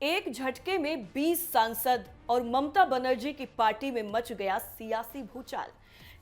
एक झटके में 20 सांसद और ममता बनर्जी की पार्टी में मच गया सियासी भूचाल।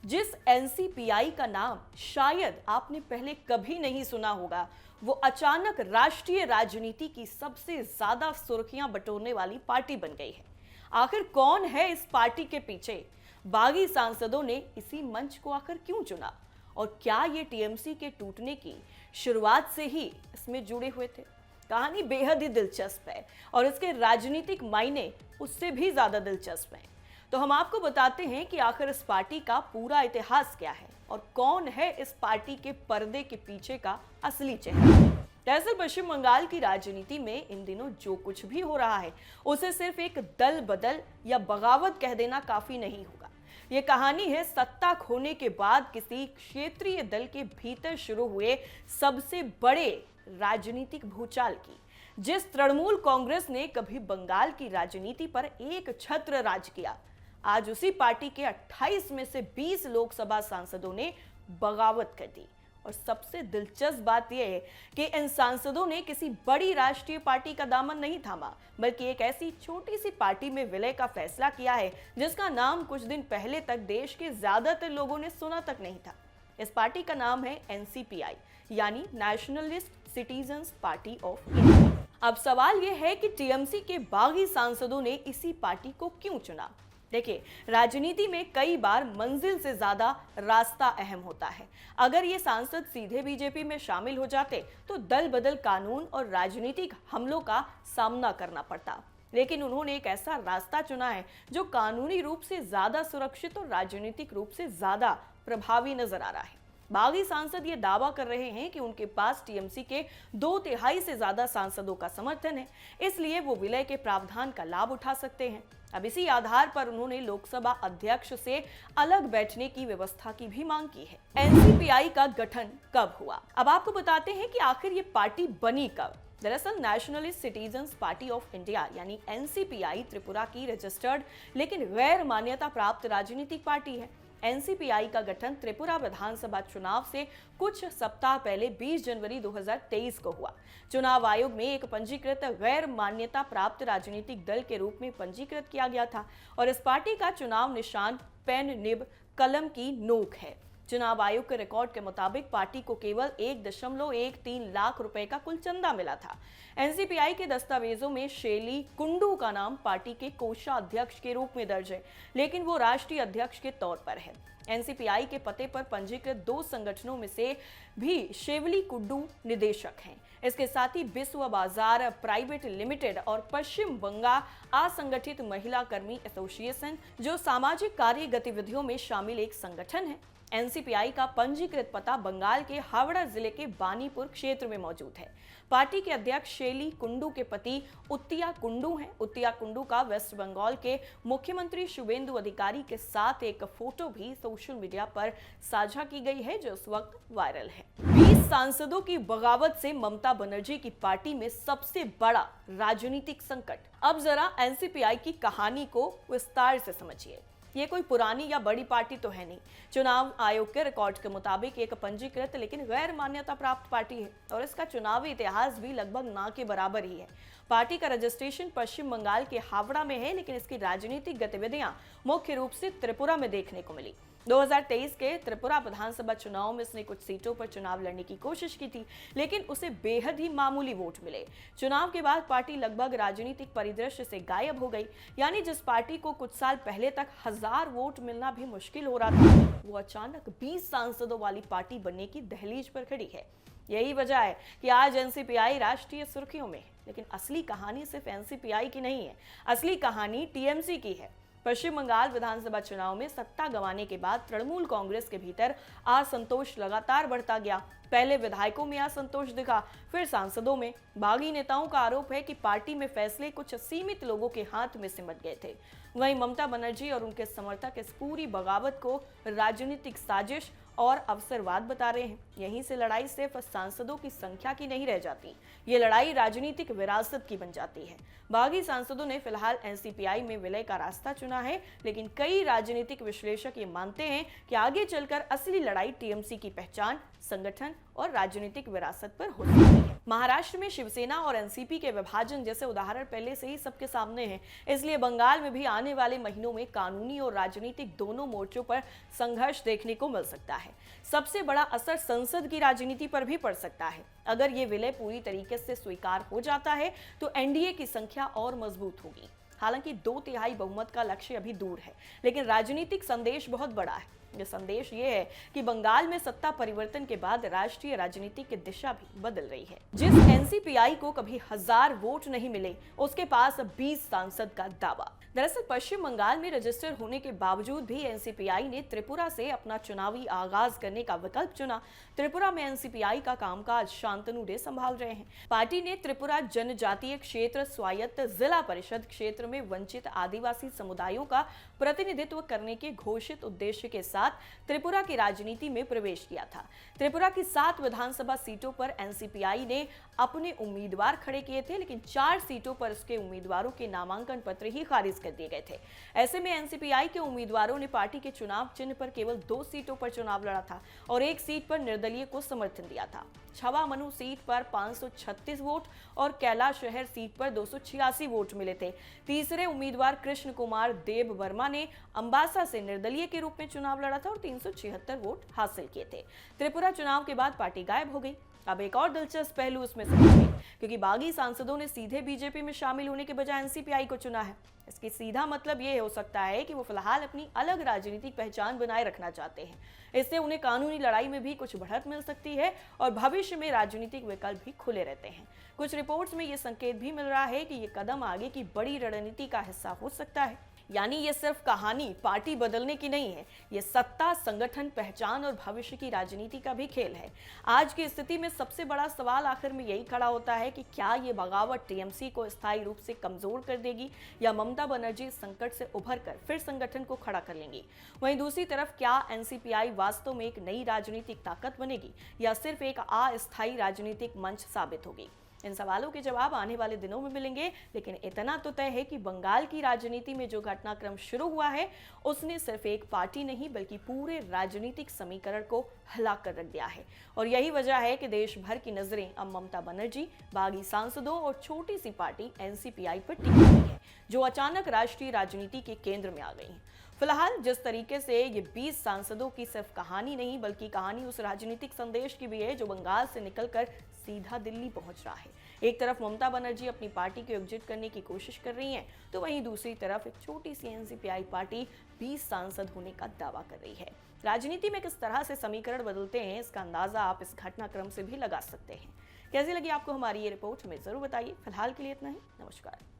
जिस एनसीपीआई का नाम शायद आपने पहले कभी नहीं सुना होगा, वो अचानक राष्ट्रीय राजनीति की सबसे ज्यादा सुर्खियां बटोरने वाली पार्टी बन गई है। आखिर कौन है इस पार्टी के पीछे? बागी सांसदों ने इसी मंच को आखिर क्यों चुना? और क्या ये टीएमसी के टूटने की शुरुआत से ही इसमें जुड़े हुए थे? कहानी बेहद ही दिलचस्प है और इसके राजनीतिक मायने उससे भी ज्यादा दिलचस्प हैं। तो हम आपको बताते हैं कि आखिर इस पार्टी का पूरा इतिहास क्या है और कौन है इस पार्टी के पर्दे के पीछे का असली चेहरा। दरअसल पश्चिम बंगाल की राजनीति में इन दिनों जो कुछ भी हो रहा है, उसे सिर्फ एक दल बदल या बगावत कह देना काफी नहीं होगा। ये कहानी है सत्ता खोने के बाद किसी क्षेत्रीय दल के भीतर शुरू हुए सबसे बड़े राजनीतिक भूचाल की। जिस तृणमूल कांग्रेस ने कभी बंगाल की राजनीति पर एक छत्र राज किया, आज उसी पार्टी के 28 में से 20 लोकसभा सांसदों ने बगावत कर दी। और सबसे दिलचस्प बात यह है कि इन सांसदों ने किसी बड़ी राष्ट्रीय पार्टी का दामन नहीं थामा, बल्कि एक ऐसी छोटी सी पार्टी में विलय का फैसला किया है जिसका नाम कुछ दिन पहले तक देश के ज्यादातर लोगों ने सुना तक नहीं था। इस पार्टी का नाम है एनसीपीआई, यानी nationalist citizens party of India. अब सवाल यह है कि टीएमसी के बागी सांसदों ने इसी पार्टी को क्यों चुना? देखिए, राजनीति में कई बार मंजिल से ज्यादा रास्ता अहम होता है। अगर ये सांसद सीधे बीजेपी में शामिल हो जाते तो दल बदल कानून और राजनीतिक हमलों का सामना करना पड़ता, लेकिन उन्होंने एक ऐसा रास्ता चुना है जो कानूनी रूप से ज्यादा सुरक्षित और राजनीतिक रूप से ज्यादा प्रभावी नजर आ रहा है। बागी सांसद ये दावा कर रहे हैं कि उनके पास टीएमसी के 2/3 से ज्यादा सांसदों का समर्थन है, इसलिए वो विलय के प्रावधान का लाभ उठा सकते हैं। अब इसी आधार पर उन्होंने लोकसभा अध्यक्ष से अलग बैठने की व्यवस्था की भी मांग की है। एनसीपीआई का गठन कब हुआ? अब आपको बताते हैं कि आखिर ये पार्टी बनी कब। दरअसल nationalist citizens party of India यानी एनसीपीआई त्रिपुरा की रजिस्टर्ड लेकिन गैर मान्यता प्राप्त राजनीतिक पार्टी है। एनसीपीआई का गठन त्रिपुरा विधानसभा चुनाव से कुछ सप्ताह पहले 20 जनवरी 2023 को हुआ। चुनाव आयोग में एक पंजीकृत गैर मान्यता प्राप्त राजनीतिक दल के रूप में पंजीकृत किया गया था और इस पार्टी का चुनाव निशान पेन, निब, कलम की नोक है। चुनाव आयोग के रिकॉर्ड के मुताबिक पार्टी को केवल 1.13 लाख रुपए का कुल चंदा मिला था। एनसीपीआई के दस्तावेजों में शेली कुंडू का नाम पार्टी के कोषाध्यक्ष के रूप में दर्ज है, लेकिन वो राष्ट्रीय अध्यक्ष के तौर पर है। एनसीपीआई के पते पर पंजीकृत 2 संगठनों में से भी शेवली कुंडू निदेशक हैं। इसके साथ ही विश्व बाजार प्राइवेट लिमिटेड और पश्चिम बंगाल असंगठित महिला कर्मी एसोसिएशन, जो सामाजिक कार्य गतिविधियों में शामिल एक संगठन है। एनसीपीआई का पंजीकृत पता बंगाल के हावड़ा जिले के बानीपुर क्षेत्र में मौजूद है। पार्टी के अध्यक्ष शेली कुंडू के पति उत्तिया कुंडू हैं। उत्तिया कुंडू का वेस्ट बंगाल के मुख्यमंत्री शुभेंदु अधिकारी के साथ एक फोटो भी सोशल मीडिया पर साझा की गई है, जो इस वक्त वायरल है। 20 सांसदों की बगावत से ममता बनर्जी की पार्टी में सबसे बड़ा राजनीतिक संकट। अब जरा एनसीपीआई की कहानी को विस्तार से समझिए। ये कोई पुरानी या बड़ी पार्टी तो है नहीं। चुनाव आयोग के रिकॉर्ड के मुताबिक एक पंजीकृत लेकिन गैर मान्यता प्राप्त पार्टी है और इसका चुनावी इतिहास भी लगभग ना के बराबर ही है। पार्टी का रजिस्ट्रेशन पश्चिम बंगाल के हावड़ा में है, लेकिन इसकी राजनीतिक गतिविधियां मुख्य रूप से त्रिपुरा में देखने को मिली। 2023 के त्रिपुरा विधानसभा चुनाव में इसने कुछ सीटों पर चुनाव लड़ने की कोशिश की थी, लेकिन उसे बेहद ही मामूली वोट मिले। चुनाव के बाद पार्टी लगभग राजनीतिक परिदृश्य से गायब हो गई, यानी जिस पार्टी को कुछ साल पहले तक 1000 वोट मिलना भी मुश्किल हो रहा था, वो अचानक 20 सांसदों वाली पार्टी बनने की दहलीज पर खड़ी है। यही वजह है कि आज एनसीपीआई राष्ट्रीय सुर्खियों में है, लेकिन असली कहानी सिर्फ एनसीपीआई की नहीं है, असली कहानी टीएमसी की है। पश्चिम बंगाल विधानसभा चुनाव में सत्ता गंवाने के बाद तृणमूल कांग्रेस के भीतर असंतोष लगातार बढ़ता गया। पहले विधायकों में असंतोष दिखा, फिर सांसदों में। बागी नेताओं का आरोप है कि पार्टी में फैसले कुछ सीमित लोगों के हाथ में सिमट गए थे। वहीं ममता बनर्जी और उनके समर्थक इस पूरी बगावत को राजनीतिक साजिश और अवसरवाद बता रहे हैं। यहीं से लड़ाई सिर्फ सांसदों की संख्या की नहीं रह जाती, ये लड़ाई राजनीतिक विरासत की बन जाती है। बागी सांसदों ने फिलहाल एनसीपीआई में विलय का रास्ता चुना है, लेकिन कई राजनीतिक विश्लेषक ये मानते हैं कि आगे चलकर असली लड़ाई टीएमसी की पहचान, संगठन और राजनीतिक विरासत पर हो सकती है। महाराष्ट्र में शिवसेना और एनसीपी के विभाजन जैसे उदाहरण पहले से ही सबके सामने हैं, इसलिए बंगाल में भी आने वाले महीनों में कानूनी और राजनीतिक दोनों मोर्चों पर संघर्ष देखने को मिल सकता है। सबसे बड़ा असर संसद की राजनीति पर भी पड़ सकता है। अगर ये विलय पूरी तरीके से स्वीकार हो जाता है तो एनडीए की संख्या और मजबूत होगी। हालांकि 2/3 बहुमत का लक्ष्य अभी दूर है, लेकिन राजनीतिक संदेश बहुत बड़ा है। यह संदेश ये है कि बंगाल में सत्ता परिवर्तन के बाद राष्ट्रीय राजनीति की दिशा भी बदल रही है। जिस एनसीपीआई को कभी 1000 वोट नहीं मिले, उसके पास 20 सांसद का दावा। दरअसल पश्चिम बंगाल में रजिस्टर होने के बावजूद भी एनसीपीआई ने त्रिपुरा से अपना चुनावी आगाज करने का विकल्प चुना। त्रिपुरा में एनसीपीआई का कामकाज शांतनु डे संभाल रहे हैं। पार्टी ने त्रिपुरा जनजातीय क्षेत्र स्वायत्त जिला परिषद क्षेत्र में वंचित आदिवासी समुदायों का प्रतिनिधित्व करने के घोषित उद्देश्य के साथ त्रिपुरा की राजनीति में प्रवेश किया था। त्रिपुरा की 7 विधानसभा सीटों पर एनसीपीआई ने अपने उम्मीदवार खड़े किए थे, लेकिन 4 सीटों पर उसके उम्मीदवारों के नामांकन पत्र ही खारिज कर दिए गए थे। ऐसे में एनसीपीआई के उम्मीदवारों ने पार्टी के चुनाव चिन्ह पर केवल 2 सीटों पर चुनाव लड़ा था और 1 सीट पर निर्दलीय को समर्थन दिया था। छवा मनु सीट पर 536 वोट और कैलाश शहर सीट पर 286 वोट मिले थे। तीसरे उम्मीदवार कृष्ण कुमार देव वर्मा ने अंबासा से निर्दलीय के रूप में चुनाव लड़ा था और 376 वोट हासिल किए थे। त्रिपुरा चुनाव के बाद पार्टी गायब हो गई। अब एक और दिलचस्प पहलू उसमें समझिए, क्योंकि बागी सांसदों ने सीधे बीजेपी में शामिल होने के बजाय एनसीपीआई को चुना है। इसकी सीधा मतलब ये हो सकता है कि वो फिलहाल अपनी अलग राजनीतिक पहचान बनाए रखना चाहते हैं। इससे उन्हें कानूनी लड़ाई में भी कुछ बढ़त मिल सकती है और भविष्य में राजनीतिक विकल्प भी खुले रहते हैं। कुछ रिपोर्ट्स में ये संकेत भी मिल रहा है कि ये कदम आगे की बड़ी रणनीति का हिस्सा हो सकता है। यानी ये सिर्फ कहानी पार्टी बदलने की नहीं है, ये सत्ता, संगठन, पहचान और भविष्य की राजनीति का भी खेल है। आज की स्थिति में सबसे बड़ा सवाल आखिर में यही खड़ा होता है कि क्या ये बगावत टीएमसी को स्थायी रूप से कमजोर कर देगी या ममता बनर्जी संकट से उभर कर फिर संगठन को खड़ा कर लेंगी। वहीं दूसरी तरफ क्या एनसीपीआई वास्तव में एक नई राजनीतिक ताकत बनेगी या सिर्फ एक अस्थायी राजनीतिक मंच साबित होगी। इन सवालों के जवाब आने वाले दिनों में मिलेंगे, लेकिन इतना तो तय है कि बंगाल की राजनीति में जो घटनाक्रम शुरू हुआ है उसने सिर्फ एक पार्टी नहीं बल्कि पूरे राजनीतिक समीकरण को हिला कर रख दिया है। और यही वजह है कि देश भर की नजरें अब ममता बनर्जी, बागी सांसदों और छोटी सी पार्टी एनसीपीआई पर टिकी हुई है, जो अचानक राष्ट्रीय राजनीति के केंद्र में आ गई है। फिलहाल जिस तरीके से ये 20 सांसदों की सिर्फ कहानी नहीं बल्कि कहानी उस राजनीतिक संदेश की भी है जो बंगाल से निकलकर सीधा दिल्ली पहुंच रहा है। एक तरफ ममता बनर्जी अपनी पार्टी को एकजुट करने की कोशिश कर रही हैं, तो वहीं दूसरी तरफ एक छोटी सी एनसीपीआई पार्टी 20 सांसद होने का दावा कर रही है। राजनीति में किस तरह से समीकरण बदलते हैं, इसका अंदाजा आप इस घटनाक्रम से भी लगा सकते हैं। कैसी लगी आपको हमारी ये रिपोर्ट, हमें जरूर बताइए। फिलहाल के लिए इतना ही। नमस्कार।